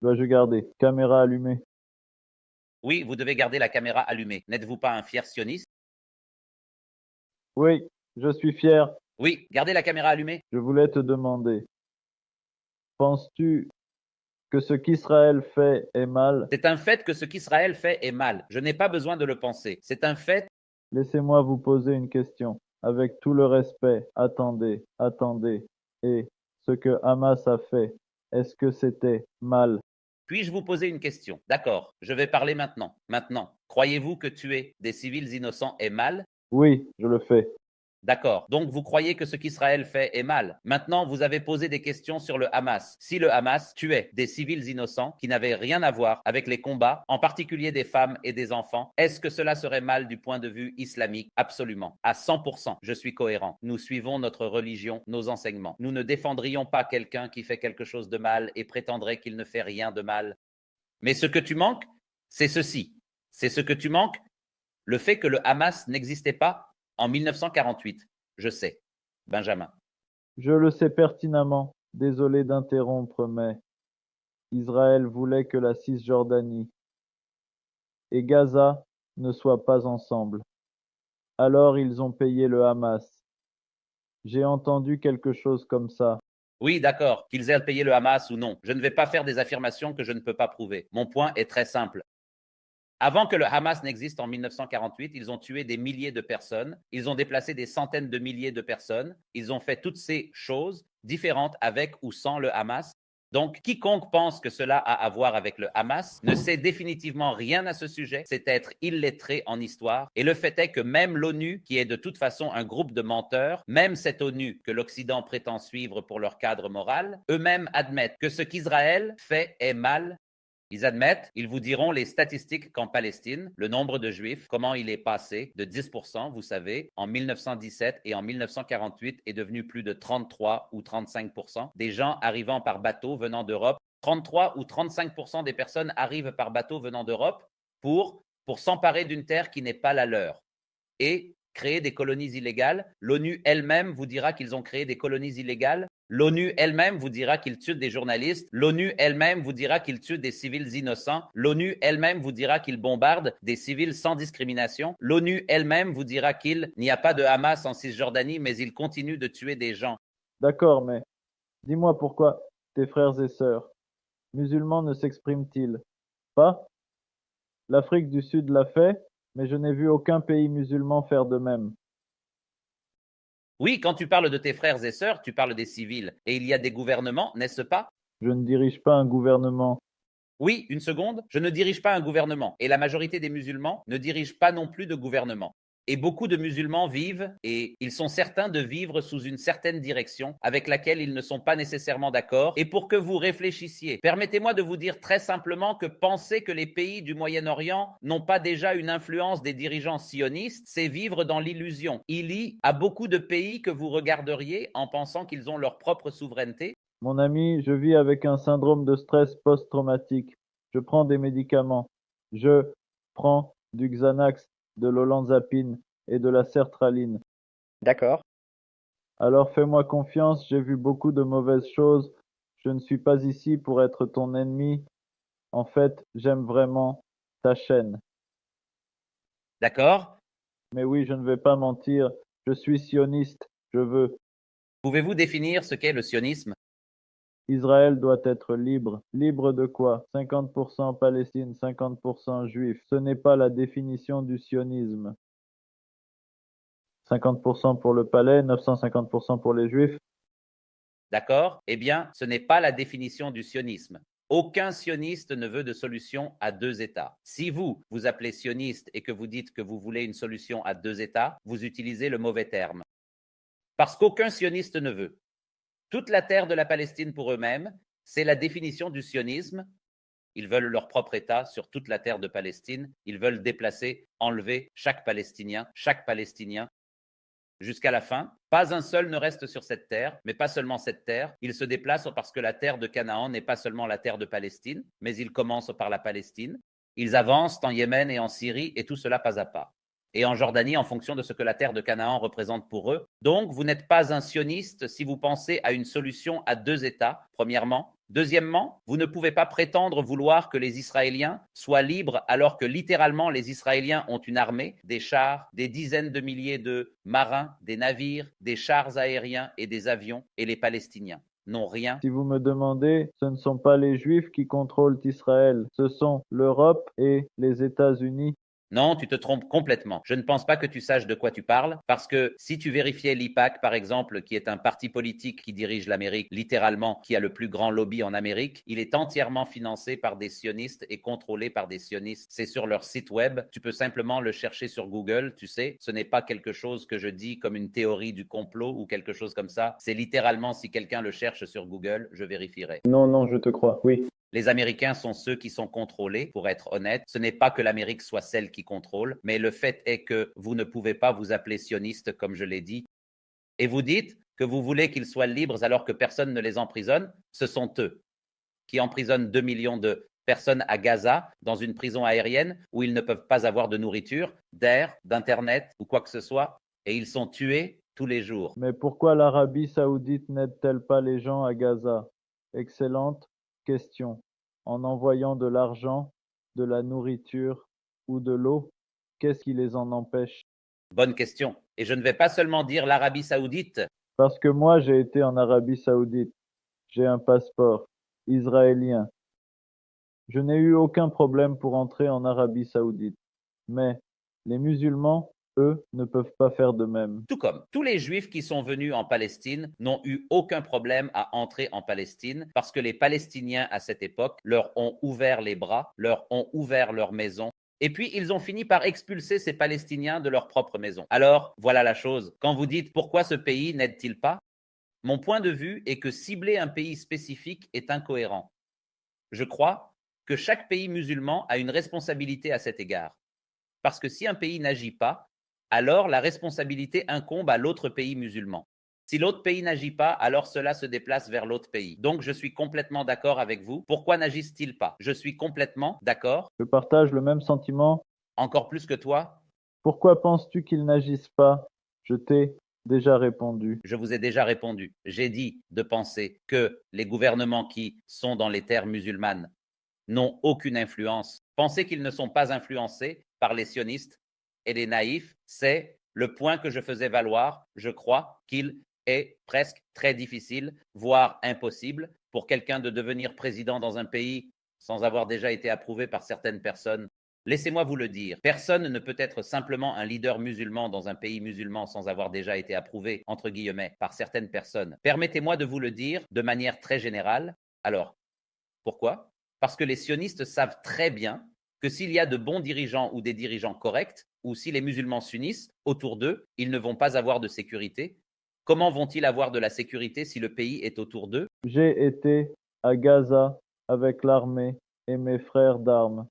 Dois-je garder? Caméra allumée. Oui, vous devez garder la caméra allumée. N'êtes-vous pas un fier sioniste? Oui, je suis fier. Oui, gardez la caméra allumée. Je voulais te demander, penses-tu que ce qu'Israël fait est mal? C'est un fait que ce qu'Israël fait est mal. Je n'ai pas besoin de le penser. C'est un fait. Laissez-moi vous poser une question. Avec tout le respect, attendez, attendez. Et ce que Hamas a fait, est-ce que c'était mal? Puis-je vous poser une question? D'accord, je vais parler maintenant. Maintenant, croyez-vous que tuer des civils innocents est mal? Oui, je le fais. D'accord. Donc, vous croyez que ce qu'Israël fait est mal. Maintenant, vous avez posé des questions sur le Hamas. Si le Hamas tuait des civils innocents qui n'avaient rien à voir avec les combats, en particulier des femmes et des enfants, est-ce que cela serait mal du point de vue islamique? Absolument. À 100%, je suis cohérent. Nous suivons notre religion, nos enseignements. Nous ne défendrions pas quelqu'un qui fait quelque chose de mal et prétendrait qu'il ne fait rien de mal. Mais ce que tu manques, c'est ceci. C'est ce que tu manques, le fait que le Hamas n'existait pas en 1948. Je sais. Benjamin. Je le sais pertinemment. Désolé d'interrompre, mais Israël voulait que la Cisjordanie et Gaza ne soient pas ensemble. Alors ils ont payé le Hamas. J'ai entendu quelque chose comme ça. Oui, d'accord, qu'ils aient payé le Hamas ou non. Je ne vais pas faire des affirmations que je ne peux pas prouver. Mon point est très simple. Avant que le Hamas n'existe en 1948, ils ont tué des milliers de personnes, ils ont déplacé des centaines de milliers de personnes, ils ont fait toutes ces choses différentes avec ou sans le Hamas. Donc, quiconque pense que cela a à voir avec le Hamas ne sait définitivement rien à ce sujet, c'est être illettré en histoire. Et le fait est que même l'ONU, qui est de toute façon un groupe de menteurs, même cette ONU que l'Occident prétend suivre pour leur cadre moral, eux-mêmes admettent que ce qu'Israël fait est mal. Ils admettent, ils vous diront les statistiques qu'en Palestine, le nombre de juifs, comment il est passé de 10%, vous savez, en 1917 et en 1948 est devenu plus de 33 ou 35%. Des gens arrivant par bateau venant d'Europe, 33 ou 35% des personnes arrivent par bateau venant d'Europe pour s'emparer d'une terre qui n'est pas la leur et créer des colonies illégales. L'ONU elle-même vous dira qu'ils ont créé des colonies illégales. L'ONU elle-même vous dira qu'ils tuent des journalistes. L'ONU elle-même vous dira qu'ils tuent des civils innocents. L'ONU elle-même vous dira qu'ils bombardent des civils sans discrimination. L'ONU elle-même vous dira qu'il n'y a pas de Hamas en Cisjordanie, mais ils continuent de tuer des gens. D'accord, mais dis-moi pourquoi tes frères et sœurs musulmans ne s'expriment-ils pas? L'Afrique du Sud l'a fait, mais je n'ai vu aucun pays musulman faire de même. Oui, quand tu parles de tes frères et sœurs, tu parles des civils. Et il y a des gouvernements, n'est-ce pas? Je ne dirige pas un gouvernement. Oui, une seconde, je ne dirige pas un gouvernement et la majorité des musulmans ne dirigent pas non plus de gouvernement. Et beaucoup de musulmans vivent et ils sont certains de vivre sous une certaine direction avec laquelle ils ne sont pas nécessairement d'accord. Et pour que vous réfléchissiez, permettez-moi de vous dire très simplement que penser que les pays du Moyen-Orient n'ont pas déjà une influence des dirigeants sionistes, c'est vivre dans l'illusion. Il y a beaucoup de pays que vous regarderiez en pensant qu'ils ont leur propre souveraineté. Mon ami, je vis avec un syndrome de stress post-traumatique. Je prends des médicaments. Je prends du Xanax, de l'olanzapine et de la sertraline. D'accord. Alors fais-moi confiance, j'ai vu beaucoup de mauvaises choses. Je ne suis pas ici pour être ton ennemi. En fait, j'aime vraiment ta chaîne. D'accord. Mais oui, je ne vais pas mentir, je suis sioniste. Je veux. Pouvez-vous définir ce qu'est le sionisme? Israël doit être libre. Libre de quoi? 50% Palestine, 50% Juifs. Ce n'est pas la définition du sionisme. 50% pour le palais, 950% pour les Juifs. D'accord? Eh bien, ce n'est pas la définition du sionisme. Aucun sioniste ne veut de solution à deux États. Si vous vous appelez sioniste et que vous dites que vous voulez une solution à deux États, vous utilisez le mauvais terme. Parce qu'aucun sioniste ne veut. Toute la terre de la Palestine pour eux-mêmes, c'est la définition du sionisme. Ils veulent leur propre État sur toute la terre de Palestine. Ils veulent déplacer, enlever chaque Palestinien jusqu'à la fin. Pas un seul ne reste sur cette terre, mais pas seulement cette terre. Ils se déplacent parce que la terre de Canaan n'est pas seulement la terre de Palestine, mais ils commencent par la Palestine. Ils avancent en Yémen et en Syrie, et tout cela pas à pas. et en Jordanie en fonction de ce que la terre de Canaan représente pour eux. Donc, vous n'êtes pas un sioniste si vous pensez à une solution à deux États, premièrement. Deuxièmement, vous ne pouvez pas prétendre vouloir que les Israéliens soient libres alors que littéralement les Israéliens ont une armée, des chars, des dizaines de milliers de marins, des navires, des chars aériens et des avions, et les Palestiniens n'ont rien. Si vous me demandez, ce ne sont pas les Juifs qui contrôlent Israël, ce sont l'Europe et les États-Unis. Non, tu te trompes complètement. Je ne pense pas que tu saches de quoi tu parles, parce que si tu vérifiais l'IPAC, par exemple, qui est un parti politique qui dirige l'Amérique, littéralement, qui a le plus grand lobby en Amérique, il est entièrement financé par des sionistes et contrôlé par des sionistes. C'est sur leur site web. Tu peux simplement le chercher sur Google, tu sais. Ce n'est pas quelque chose que je dis comme une théorie du complot ou quelque chose comme ça. C'est littéralement, si quelqu'un le cherche sur Google, je vérifierai. Non, je te crois, oui. Les Américains sont ceux qui sont contrôlés, pour être honnête. Ce n'est pas que l'Amérique soit celle qui contrôle, mais le fait est que vous ne pouvez pas vous appeler sioniste, comme je l'ai dit. Et vous dites que vous voulez qu'ils soient libres alors que personne ne les emprisonne. Ce sont eux qui emprisonnent 2 millions de personnes à Gaza dans une prison aérienne où ils ne peuvent pas avoir de nourriture, d'air, d'internet ou quoi que ce soit. Et ils sont tués tous les jours. Mais pourquoi l'Arabie saoudite n'aide-t-elle pas les gens à Gaza? Excellente question. En envoyant de l'argent, de la nourriture ou de l'eau, qu'est-ce qui les en empêche? Bonne question. Et je ne vais pas seulement dire l'Arabie saoudite. Parce que moi, j'ai été en Arabie saoudite. J'ai un passeport israélien. Je n'ai eu aucun problème pour entrer en Arabie saoudite. Mais les musulmans, eux, ne peuvent pas faire de même. Tout comme tous les Juifs qui sont venus en Palestine n'ont eu aucun problème à entrer en Palestine parce que les Palestiniens à cette époque leur ont ouvert les bras, leur ont ouvert leurs maisons. Et puis, ils ont fini par expulser ces Palestiniens de leur propre maison. Alors, voilà la chose. Quand vous dites pourquoi ce pays n'aide-t-il pas, mon point de vue est que cibler un pays spécifique est incohérent. Je crois que chaque pays musulman a une responsabilité à cet égard. Parce que si un pays n'agit pas, alors la responsabilité incombe à l'autre pays musulman. Si l'autre pays n'agit pas, alors cela se déplace vers l'autre pays. Donc je suis complètement d'accord avec vous. Pourquoi n'agissent-ils pas? Je suis complètement d'accord, Je partage le même sentiment. encore plus que toi. Pourquoi penses-tu qu'ils n'agissent pas? Je t'ai déjà répondu. Je vous ai déjà répondu. J'ai dit de penser que les gouvernements qui sont dans les terres musulmanes n'ont aucune influence. Penser qu'ils ne sont pas influencés par les sionistes et les naïfs, c'est le point que je faisais valoir. Je crois qu'il est presque très difficile, voire impossible, pour quelqu'un de devenir président dans un pays sans avoir déjà été approuvé par certaines personnes. Laissez-moi vous le dire, personne ne peut être simplement un leader musulman dans un pays musulman sans avoir déjà été approuvé, entre guillemets, par certaines personnes. Permettez-moi de vous le dire de manière très générale. Alors, pourquoi? Parce que les sionistes savent très bien que s'il y a de bons dirigeants ou des dirigeants corrects, ou si les musulmans s'unissent autour d'eux, ils ne vont pas avoir de sécurité. Comment vont-ils avoir de la sécurité si le pays est autour d'eux? J'ai été à Gaza avec l'armée et mes frères d'armes,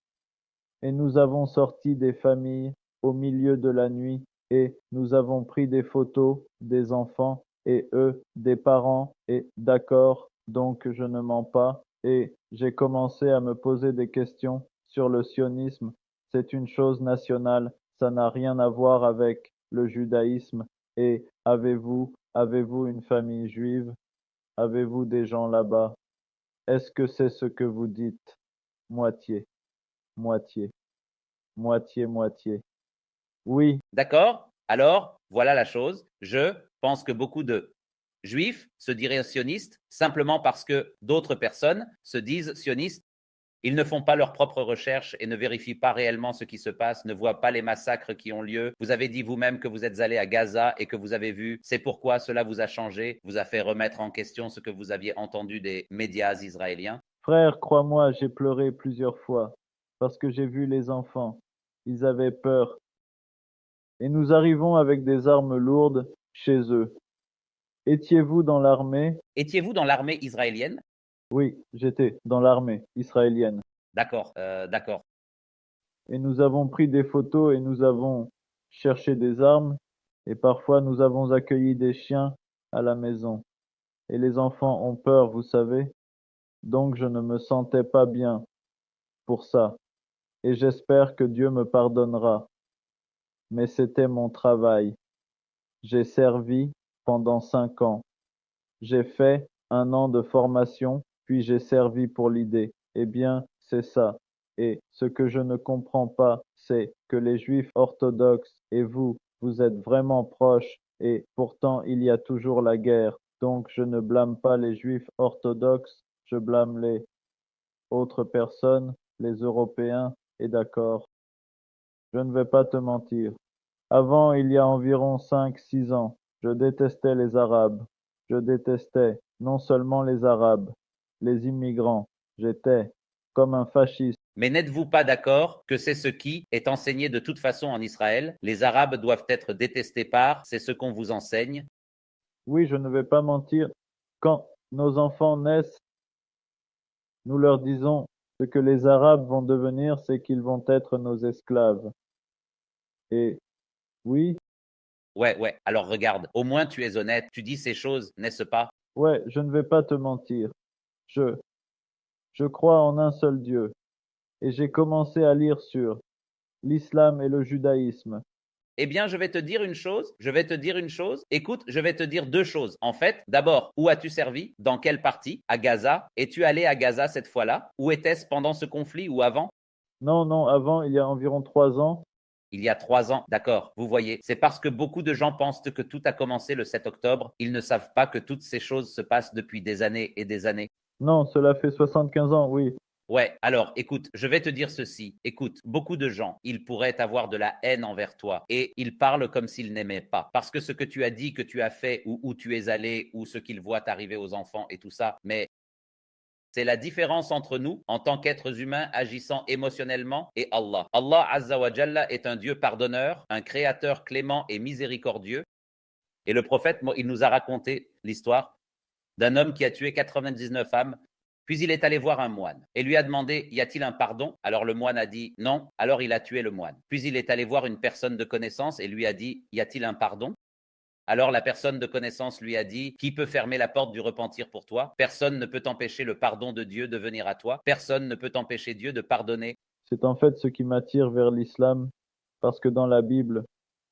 et nous avons sorti des familles au milieu de la nuit, et nous avons pris des photos des enfants et eux des parents, et d'accord, donc je ne mens pas, et j'ai commencé à me poser des questions sur le sionisme. C'est une chose nationale, ça n'a rien à voir avec le judaïsme. Et avez-vous une famille juive? Avez-vous des gens là-bas? Est-ce que c'est ce que vous dites? Moitié, moitié, moitié. Oui, D'accord? Alors, voilà la chose. Je pense que beaucoup de juifs se diraient sionistes simplement parce que d'autres personnes se disent sionistes. Ils ne font pas leurs propres recherches et ne vérifient pas réellement ce qui se passe, ne voient pas les massacres qui ont lieu. Vous avez dit vous-même que vous êtes allé à Gaza et que vous avez vu. C'est pourquoi cela vous a changé, vous a fait remettre en question ce que vous aviez entendu des médias israéliens. frère, crois-moi, j'ai pleuré plusieurs fois parce que j'ai vu les enfants. Ils avaient peur. Et nous arrivons avec des armes lourdes chez eux. Étiez-vous dans l'armée? Étiez-vous dans l'armée israélienne? Oui, j'étais dans l'armée israélienne. D'accord, d'accord. Et nous avons pris des photos et nous avons cherché des armes. Et parfois nous avons accueilli des chiens à la maison. Et les enfants ont peur, vous savez. Donc je ne me sentais pas bien pour ça. Et j'espère que Dieu me pardonnera. mais c'était mon travail. J'ai servi pendant 5 ans. J'ai fait 1 an de formation, puis j'ai servi pour l'idée. Eh bien, c'est ça. Et ce que je ne comprends pas, c'est que les Juifs orthodoxes et vous, vous êtes vraiment proches, et pourtant il y a toujours la guerre. Donc je ne blâme pas les Juifs orthodoxes, je blâme les autres personnes, les Européens, et d'accord. Je ne vais pas te mentir. Avant, il y a environ 5, 6 ans, je détestais les Arabes. Je détestais non seulement les Arabes, les immigrants. J'étais comme un fasciste. Mais n'êtes-vous pas d'accord que c'est ce qui est enseigné de toute façon en Israël? Les Arabes doivent être détestés par, c'est ce qu'on vous enseigne. Oui, je ne vais pas mentir. Quand nos enfants naissent, nous leur disons ce que les Arabes vont devenir, c'est qu'ils vont être nos esclaves. Et oui, Ouais, ouais. Alors regarde, au moins tu es honnête, tu dis ces choses, n'est-ce pas? ouais, je ne vais pas te mentir. Je, je crois en un seul Dieu. Et j'ai commencé à lire sur l'islam et le judaïsme. Eh bien, je vais te dire une chose, je vais te dire une chose. Écoute, je vais te dire deux choses. En fait, d'abord, où as-tu servi? Dans quelle partie? À Gaza. Es-tu allé à Gaza cette fois-là? Où étais-ce pendant ce conflit ou avant? Non, non, avant, il y a environ 3 ans. Il y a 3 ans, d'accord. Vous voyez, c'est parce que beaucoup de gens pensent que tout a commencé le 7 octobre. Ils ne savent pas que toutes ces choses se passent depuis des années et des années. Non, cela fait 75 ans, oui. Ouais, alors écoute, je vais te dire ceci. Écoute, beaucoup de gens, ils pourraient avoir de la haine envers toi et ils parlent comme s'ils n'aimaient pas. Parce que ce que tu as dit, que tu as fait, ou où tu es allé, ou ce qu'ils voient arriver aux enfants et tout ça, mais c'est la différence entre nous en tant qu'êtres humains agissant émotionnellement et Allah. Allah Azza wa Jalla est un Dieu pardonneur, un créateur clément et miséricordieux. Et le prophète, il nous a raconté l'histoire d'un homme qui a tué 99 âmes. Puis il est allé voir un moine et lui a demandé, y a-t-il un pardon? Alors le moine a dit non, alors il a tué le moine. Puis il est allé voir une personne de connaissance et lui a dit, y a-t-il un pardon? Alors la personne de connaissance lui a dit, qui peut fermer la porte du repentir pour toi? Personne ne peut empêcher le pardon de Dieu de venir à toi. Personne ne peut empêcher Dieu de pardonner. C'est en fait ce qui m'attire vers l'islam, parce que dans la Bible,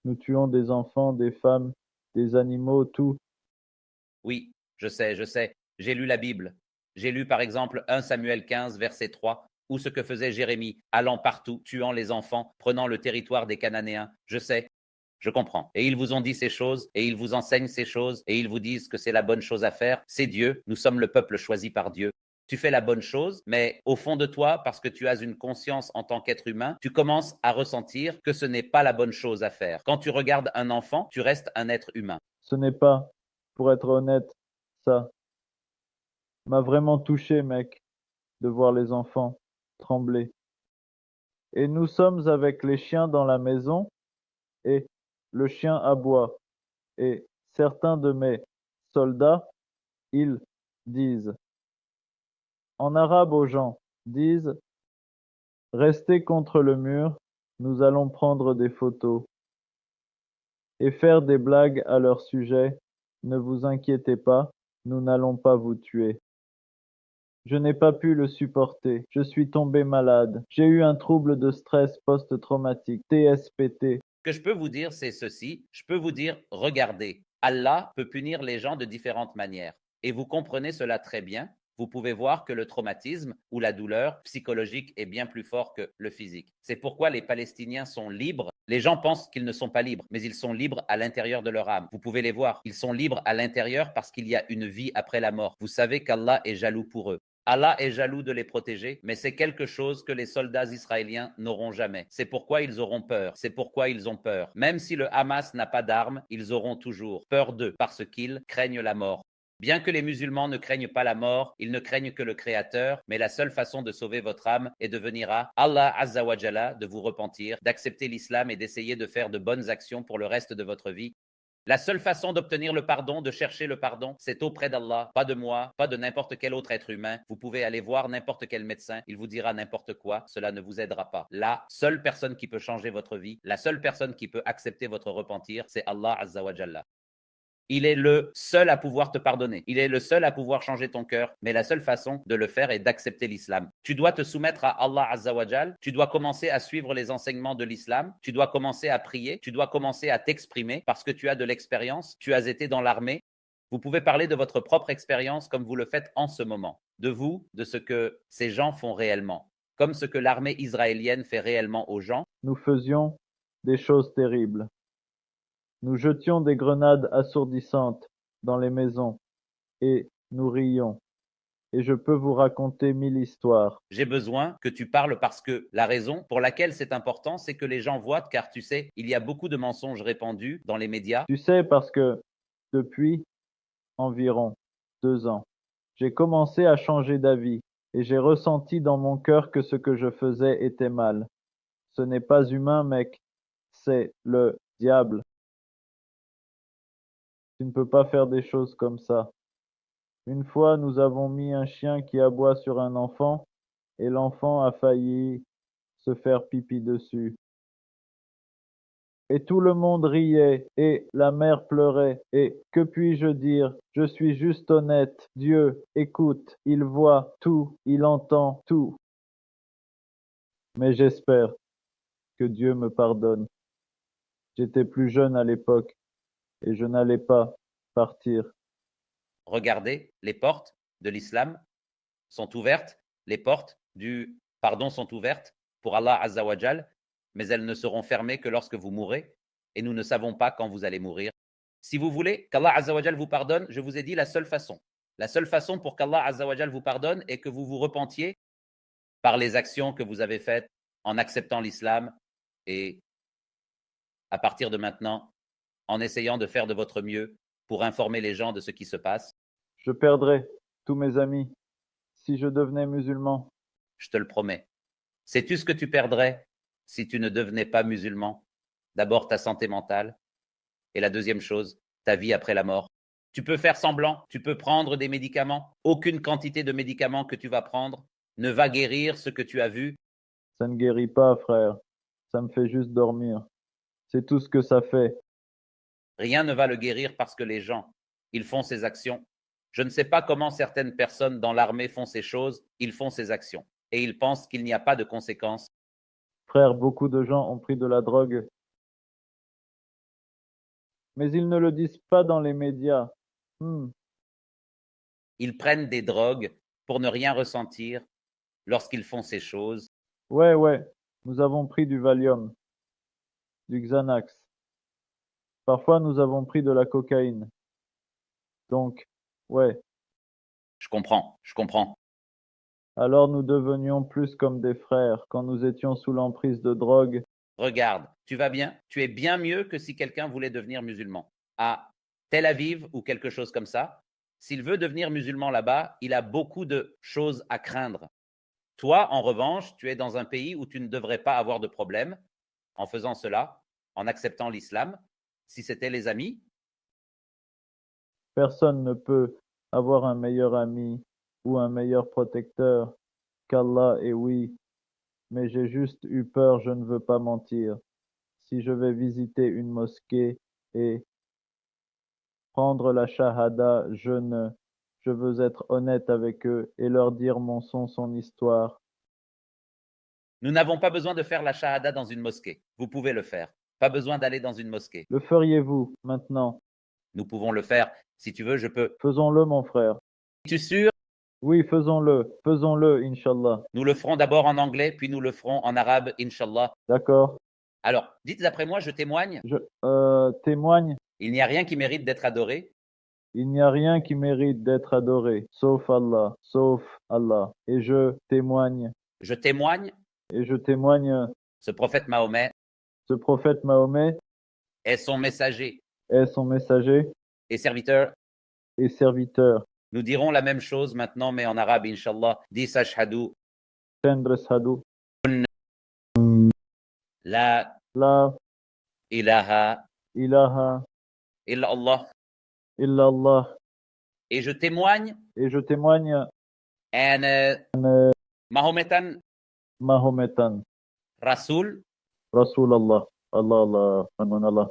nous tuons des enfants, des femmes, des animaux, tout. Oui, je sais, je sais. J'ai lu la Bible. J'ai lu par exemple 1 Samuel 15, verset 3, ou ce que faisait Jérémie, allant partout, tuant les enfants, prenant le territoire des Cananéens. Je sais, je comprends. Et ils vous ont dit ces choses, et ils vous enseignent ces choses, et ils vous disent que c'est la bonne chose à faire. C'est Dieu, nous sommes le peuple choisi par Dieu. Tu fais la bonne chose, mais au fond de toi, parce que tu as une conscience en tant qu'être humain, tu commences à ressentir que ce n'est pas la bonne chose à faire. Quand tu regardes un enfant, tu restes un être humain. Ce n'est pas, pour être honnête, ça m'a vraiment touché, mec, de voir les enfants trembler. Et nous sommes avec les chiens dans la maison, et le chien aboie. Et certains de mes soldats, ils disent, en arabe aux gens, disent, restez contre le mur, nous allons prendre des photos et faire des blagues à leur sujet. Ne vous inquiétez pas, nous n'allons pas vous tuer. Je n'ai pas pu le supporter. Je suis tombé malade. J'ai eu un trouble de stress post-traumatique, TSPT. Ce que je peux vous dire, c'est ceci. Je peux vous dire, regardez, Allah peut punir les gens de différentes manières. Et vous comprenez cela très bien. Vous pouvez voir que le traumatisme ou la douleur psychologique est bien plus fort que le physique. C'est pourquoi les Palestiniens sont libres. Les gens pensent qu'ils ne sont pas libres, mais ils sont libres à l'intérieur de leur âme. Vous pouvez les voir. Ils sont libres à l'intérieur parce qu'il y a une vie après la mort. Vous savez qu'Allah est jaloux pour eux. Allah est jaloux de les protéger, mais c'est quelque chose que les soldats israéliens n'auront jamais. C'est pourquoi ils auront peur. C'est pourquoi ils ont peur. Même si le Hamas n'a pas d'armes, ils auront toujours peur d'eux parce qu'ils craignent la mort. Bien que les musulmans ne craignent pas la mort, ils ne craignent que le Créateur, mais la seule façon de sauver votre âme est de venir à Allah Azza wa Jalla, de vous repentir, d'accepter l'islam et d'essayer de faire de bonnes actions pour le reste de votre vie. La seule façon d'obtenir le pardon, de chercher le pardon, c'est auprès d'Allah, pas de moi, pas de n'importe quel autre être humain. Vous pouvez aller voir n'importe quel médecin, il vous dira n'importe quoi, cela ne vous aidera pas. La seule personne qui peut changer votre vie, la seule personne qui peut accepter votre repentir, c'est Allah Azza wa Jalla. Il est le seul à pouvoir te pardonner. Il est le seul à pouvoir changer ton cœur. Mais la seule façon de le faire est d'accepter l'islam. Tu dois te soumettre à Allah Azza wa Jal. Tu dois commencer à suivre les enseignements de l'islam. Tu dois commencer à prier. Tu dois commencer à t'exprimer parce que tu as de l'expérience. Tu as été dans l'armée. Vous pouvez parler de votre propre expérience comme vous le faites en ce moment. De vous, de ce que ces gens font réellement. Comme ce que l'armée israélienne fait réellement aux gens. Nous faisions des choses terribles. Nous jetions des grenades assourdissantes dans les maisons et nous rions. Et je peux vous raconter 1000 histoires. J'ai besoin que tu parles parce que la raison pour laquelle c'est important, c'est que les gens voient, car tu sais, il y a beaucoup de mensonges répandus dans les médias. Tu sais, parce que depuis environ 2 ans, j'ai commencé à changer d'avis et j'ai ressenti dans mon cœur que ce que je faisais était mal. Ce n'est pas humain, mec, c'est le diable. Tu ne peux pas faire des choses comme ça. Une fois, nous avons mis un chien qui aboie sur un enfant et l'enfant a failli se faire pipi dessus. Et tout le monde riait et la mère pleurait. Et que puis-je dire? Je suis juste honnête. Dieu écoute, il voit tout, il entend tout. Mais j'espère que Dieu me pardonne. J'étais plus jeune à l'époque et je n'allais pas partir. Regardez, les portes de l'islam sont ouvertes, les portes du pardon sont ouvertes pour Allah Azza wa Jal, mais elles ne seront fermées que lorsque vous mourrez, et nous ne savons pas quand vous allez mourir. Si vous voulez qu'Allah Azza wa Jal vous pardonne, je vous ai dit la seule façon. La seule façon pour qu'Allah Azza wa Jal vous pardonne est que vous vous repentiez par les actions que vous avez faites en acceptant l'islam et à partir de maintenant, en essayant de faire de votre mieux pour informer les gens de ce qui se passe. Je perdrais tous mes amis si je devenais musulman. Je te le promets. Sais-tu ce que tu perdrais si tu ne devenais pas musulman? D'abord ta santé mentale et la deuxième chose, ta vie après la mort. Tu peux faire semblant, tu peux prendre des médicaments. Aucune quantité de médicaments que tu vas prendre ne va guérir ce que tu as vu. Ça ne guérit pas, frère. Ça me fait juste dormir. C'est tout ce que ça fait. Rien ne va le guérir parce que les gens, ils font ces actions. Je ne sais pas comment certaines personnes dans l'armée font ces choses, ils font ces actions. Et ils pensent qu'il n'y a pas de conséquences. Frère, beaucoup de gens ont pris de la drogue, mais ils ne le disent pas dans les médias. Ils prennent des drogues pour ne rien ressentir lorsqu'ils font ces choses. Ouais, nous avons pris du Valium, du Xanax. Parfois, nous avons pris de la cocaïne. Donc, ouais. Je comprends. Alors nous devenions plus comme des frères quand nous étions sous l'emprise de drogue. Regarde, tu vas bien? Tu es bien mieux que si quelqu'un voulait devenir musulman. À Tel Aviv ou quelque chose comme ça, s'il veut devenir musulman là-bas, il a beaucoup de choses à craindre. Toi, en revanche, tu es dans un pays où tu ne devrais pas avoir de problème en faisant cela, en acceptant l'islam. Si c'était les amis, Personne ne peut avoir un meilleur ami ou un meilleur protecteur qu'Allah, et oui, mais j'ai juste eu peur, je ne veux pas mentir. Si je vais visiter une mosquée et prendre la shahada, je veux être honnête avec eux et leur dire mon son histoire. nous n'avons pas besoin de faire la shahada dans une mosquée. Vous pouvez le faire. Pas besoin d'aller dans une mosquée. Le feriez-vous maintenant? Nous pouvons le faire. Si tu veux, je peux. Faisons-le, mon frère. Es-tu sûr? Oui, faisons-le, Inch'Allah. Nous le ferons d'abord en anglais, puis nous le ferons en arabe, Inch'Allah. D'accord. Alors, dites après moi, je témoigne. Je témoigne. Il n'y a rien qui mérite d'être adoré. Il n'y a rien qui mérite d'être adoré, sauf Allah, sauf Allah. Et je témoigne. Je témoigne. Et je témoigne. Ce prophète Mahomet Ce prophète Mahomet est son messager est son messager et serviteur. et serviteur. Nous dirons la même chose maintenant, mais en arabe, Inch'Allah. Dis ashhadu Ashhadu la la ilaha ilaha illa Allah. illallah. Et je témoigne Et je témoigne أن Mahometan Mahometan, Rasoul Rasulallah, Allah, Allah, Allah.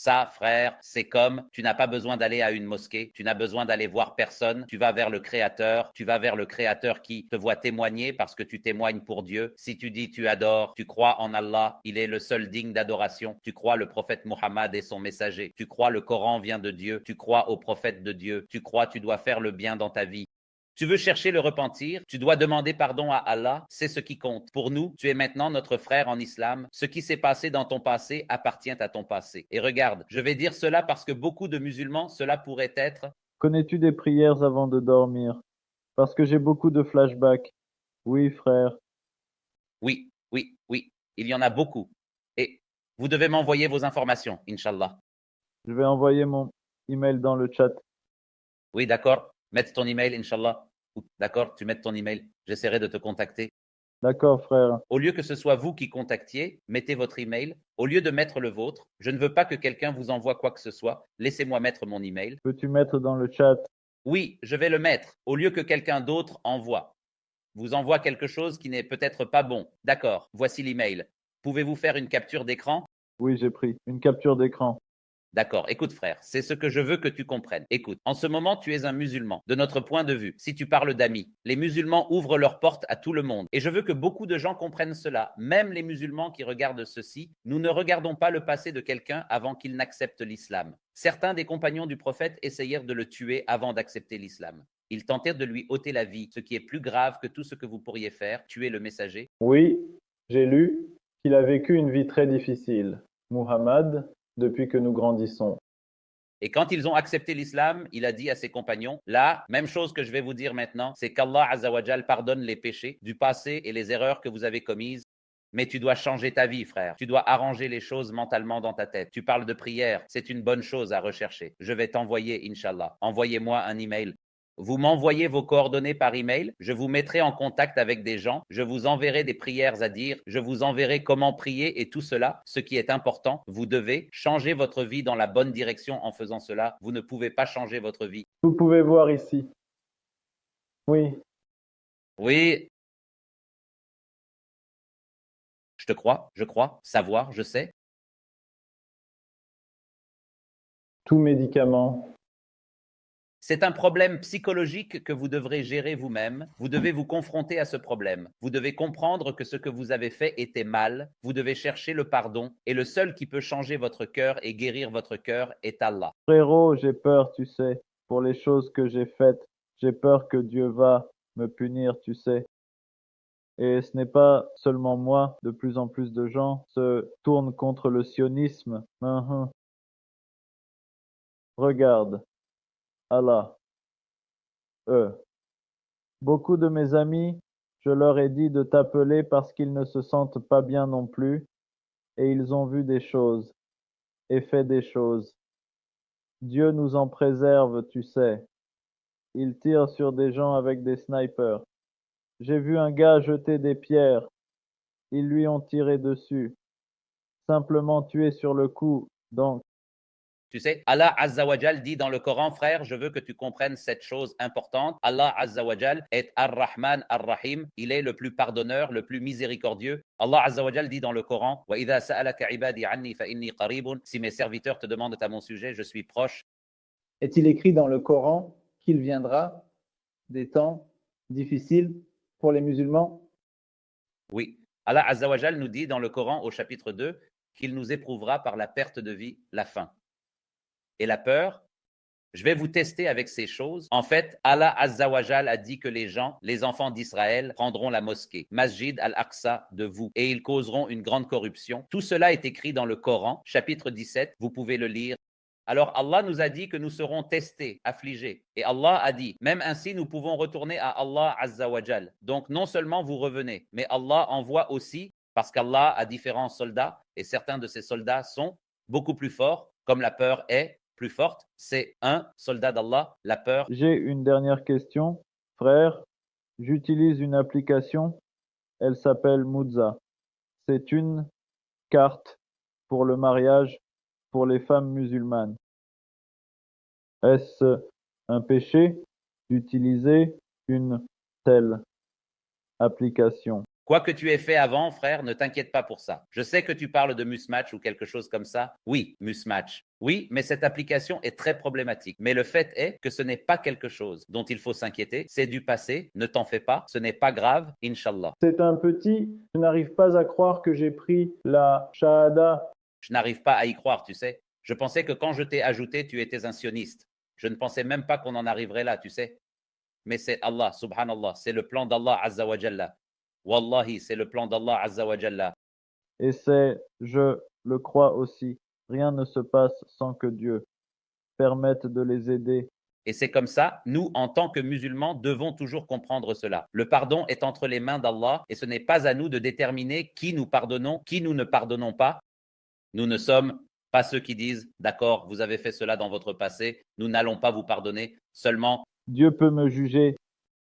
Ça, frère, c'est comme, tu n'as pas besoin d'aller à une mosquée, tu n'as besoin d'aller voir personne, tu vas vers le Créateur, tu vas vers le Créateur qui te voit témoigner parce que tu témoignes pour Dieu. Si tu dis tu adores, tu crois en Allah, il est le seul digne d'adoration, tu crois le prophète Muhammad et son messager, tu crois le Coran vient de Dieu, tu crois au prophète de Dieu, tu crois tu dois faire le bien dans ta vie. Tu veux chercher le repentir, tu dois demander pardon à Allah, c'est ce qui compte. Pour nous, tu es maintenant notre frère en islam. Ce qui s'est passé dans ton passé appartient à ton passé. Et regarde, je vais dire cela parce que beaucoup de musulmans, cela pourrait être Connais-tu des prières avant de dormir? Parce que j'ai beaucoup de flashbacks. Oui, frère. oui, oui, oui, il y en a beaucoup. Et vous devez m'envoyer vos informations, Inch'Allah. Je vais envoyer mon email dans le chat. Oui, d'accord. Mets ton email, Inch'Allah. D'accord, tu mets ton email. J'essaierai de te contacter. D'accord, frère. Au lieu que ce soit vous qui contactiez, mettez votre email. Au lieu de mettre le vôtre, je ne veux pas que quelqu'un vous envoie quoi que ce soit. Laissez-moi mettre mon email. Peux-tu mettre dans le chat? Oui, je vais le mettre. Au lieu que quelqu'un d'autre vous envoie quelque chose qui n'est peut-être pas bon. D'accord, voici l'email. Pouvez-vous faire une capture d'écran? Oui, j'ai pris une capture d'écran. D'accord, écoute frère, c'est ce que je veux que tu comprennes. Écoute, en ce moment tu es un musulman. De notre point de vue, si tu parles d'amis, les musulmans ouvrent leurs portes à tout le monde. Et je veux que beaucoup de gens comprennent cela. Même les musulmans qui regardent ceci, nous ne regardons pas le passé de quelqu'un avant qu'il n'accepte l'islam. Certains des compagnons du prophète essayèrent de le tuer avant d'accepter l'islam. Ils tentèrent de lui ôter la vie, ce qui est plus grave que tout ce que vous pourriez faire, tuer le messager. Oui, j'ai lu qu'il a vécu une vie très difficile, Muhammad, depuis que nous grandissons. Et quand ils ont accepté l'islam, il a dit à ses compagnons, là, même chose que je vais vous dire maintenant, c'est qu'Allah Azzawajal pardonne les péchés du passé et les erreurs que vous avez commises. Mais tu dois changer ta vie, frère. Tu dois arranger les choses mentalement dans ta tête. Tu parles de prière, c'est une bonne chose à rechercher. Je vais t'envoyer, Inch'Allah. Envoyez-moi un email. Vous m'envoyez vos coordonnées par email, je vous mettrai en contact avec des gens, je vous enverrai des prières à dire, je vous enverrai comment prier et tout cela. Ce qui est important, vous devez changer votre vie dans la bonne direction en faisant cela. Vous ne pouvez pas changer votre vie. Vous pouvez voir ici. Oui, Oui, je crois, savoir, je sais. tout médicament. C'est un problème psychologique que vous devrez gérer vous-même. Vous devez vous confronter à ce problème. Vous devez comprendre que ce que vous avez fait était mal. Vous devez chercher le pardon. Et le seul qui peut changer votre cœur et guérir votre cœur est Allah. Frérot, j'ai peur, tu sais, pour les choses que j'ai faites. J'ai peur que Dieu va me punir, tu sais. Et ce n'est pas seulement moi, de plus en plus de gens se tournent contre le sionisme. Regarde, Allah, eux. Beaucoup de mes amis, je leur ai dit de t'appeler parce qu'ils ne se sentent pas bien non plus, et ils ont vu des choses, et fait des choses. Dieu nous en préserve, tu sais. Ils tirent sur des gens avec des snipers. J'ai vu un gars jeter des pierres. Ils lui ont tiré dessus. Simplement tué sur le coup. Donc, Tu sais, Allah Azzawajal dit dans le Coran, frère, je veux que tu comprennes cette chose importante. Allah Azzawajal est Ar-Rahman Ar-Rahim. Il est le plus pardonneur, le plus miséricordieux. Allah Azzawajal dit dans le Coran, وَإِذَا سَأَلَكَ عِبَادِي عَنِّي فَإِنِّي قَرِيبٌ. Si mes serviteurs te demandent à mon sujet, je suis proche. est-il écrit dans le Coran qu'il viendra des temps difficiles pour les musulmans? Oui. Allah Azzawajal nous dit dans le Coran au chapitre 2 qu'il nous éprouvera par la perte de vie, la faim. Et la peur, je vais vous tester avec ces choses. En fait, Allah Azzawajal a dit que les gens, les enfants d'Israël, prendront la mosquée, Masjid al-Aqsa de vous, et ils causeront une grande corruption. Tout cela est écrit dans le Coran, chapitre 17, vous pouvez le lire. Alors Allah nous a dit que nous serons testés, affligés. Et Allah a dit, même ainsi, nous pouvons retourner à Allah Azzawajal. Donc non seulement vous revenez, mais Allah envoie aussi, parce qu'Allah a différents soldats, et certains de ces soldats sont beaucoup plus forts, comme la peur est plus forte. C'est un soldat d'Allah, la peur. J'ai une dernière question. Frère, j'utilise une application. Elle s'appelle Muzza. C'est une carte pour le mariage pour les femmes musulmanes. Est-ce un péché d'utiliser une telle application? Quoi que tu aies fait avant, frère, ne t'inquiète pas pour ça. Je sais que tu parles de Musmatch ou quelque chose comme ça. Oui, Musmatch. Oui, mais cette application est très problématique. Mais le fait est que ce n'est pas quelque chose dont il faut s'inquiéter. C'est du passé. Ne t'en fais pas. Ce n'est pas grave, Inch'Allah. C'est un petit, je n'arrive pas à croire que j'ai pris la Shahada. Je n'arrive pas à y croire, tu sais. Je pensais que quand je t'ai ajouté, tu étais un sioniste. Je ne pensais même pas qu'on en arriverait là, tu sais. Mais c'est Allah, subhanallah. C'est le plan d'Allah Azza wa Jalla. Wallahi, c'est le plan d'Allah Azza wa Jalla. Et je le crois aussi, rien ne se passe sans que Dieu permette de les aider. Et c'est comme ça, nous, en tant que musulmans, devons toujours comprendre cela. Le pardon est entre les mains d'Allah et ce n'est pas à nous de déterminer qui nous pardonnons, qui nous ne pardonnons pas. Nous ne sommes pas ceux qui disent, d'accord, vous avez fait cela dans votre passé, nous n'allons pas vous pardonner, seulement, Dieu peut me juger.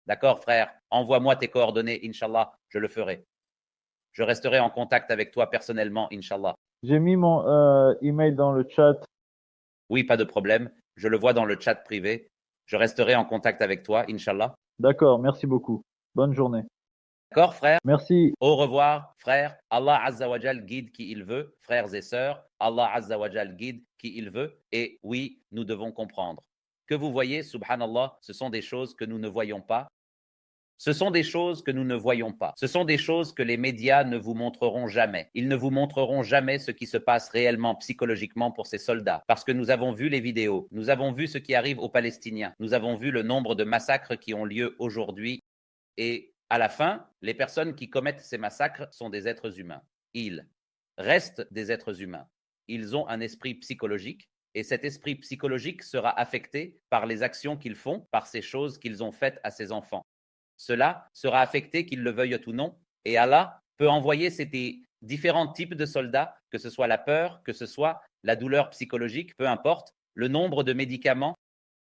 d'accord, frère, envoie-moi tes coordonnées, Inch'Allah, je le ferai. Je resterai en contact avec toi personnellement, Inch'Allah. J'ai mis mon email dans le chat. Oui, pas de problème. Je le vois dans le chat privé. Je resterai en contact avec toi, Inch'Allah. D'accord, merci beaucoup. Bonne journée. D'accord, frère? Merci. Au revoir, frère. Allah Azza wa Jal guide qui il veut, frères et sœurs. Allah Azza wa Jal guide qui il veut. Et oui, nous devons comprendre. Que vous voyez, subhanallah, ce sont des choses que nous ne voyons pas. Ce sont des choses que nous ne voyons pas. Ce sont des choses que les médias ne vous montreront jamais. Ils ne vous montreront jamais ce qui se passe réellement psychologiquement pour ces soldats. Parce que nous avons vu les vidéos, nous avons vu ce qui arrive aux Palestiniens, nous avons vu le nombre de massacres qui ont lieu aujourd'hui. Et à la fin, les personnes qui commettent ces massacres sont des êtres humains. Ils restent des êtres humains. Ils ont un esprit psychologique. Et cet esprit psychologique sera affecté par les actions qu'ils font, par ces choses qu'ils ont faites à ces enfants. Cela sera affecté, qu'ils le veuillent ou non, et Allah peut envoyer ces différents types de soldats, que ce soit la peur, que ce soit la douleur psychologique, peu importe, le nombre de médicaments,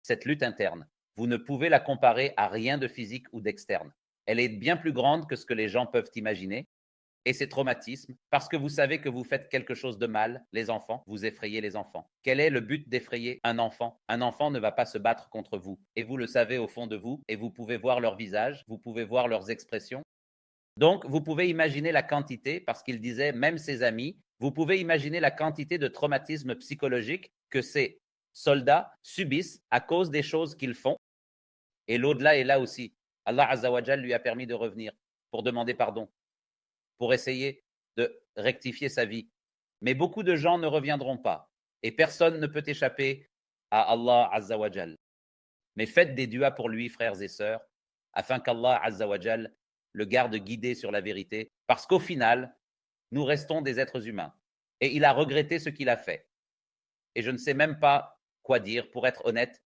cette lutte interne. Vous ne pouvez la comparer à rien de physique ou d'externe. Elle est bien plus grande que ce que les gens peuvent imaginer. Et ces traumatismes, parce que vous savez que vous faites quelque chose de mal, les enfants, vous effrayez les enfants. Quel est le but d'effrayer un enfant? Un enfant ne va pas se battre contre vous. Et vous le savez au fond de vous, et vous pouvez voir leur visage, vous pouvez voir leurs expressions. Donc, vous pouvez imaginer la quantité, parce qu'il disait, même ses amis, vous pouvez imaginer la quantité de traumatisme psychologique que ces soldats subissent à cause des choses qu'ils font. Et l'au-delà est là aussi. Allah Azza wa Jal lui a permis de revenir pour demander pardon, pour essayer de rectifier sa vie. Mais beaucoup de gens ne reviendront pas. Et personne ne peut échapper à Allah Azza wa Jal. Mais faites des duas pour lui, frères et sœurs, afin qu'Allah Azza wa Jal le garde guidé sur la vérité. Parce qu'au final, nous restons des êtres humains. Et il a regretté ce qu'il a fait. Et je ne sais même pas quoi dire. Pour être honnête,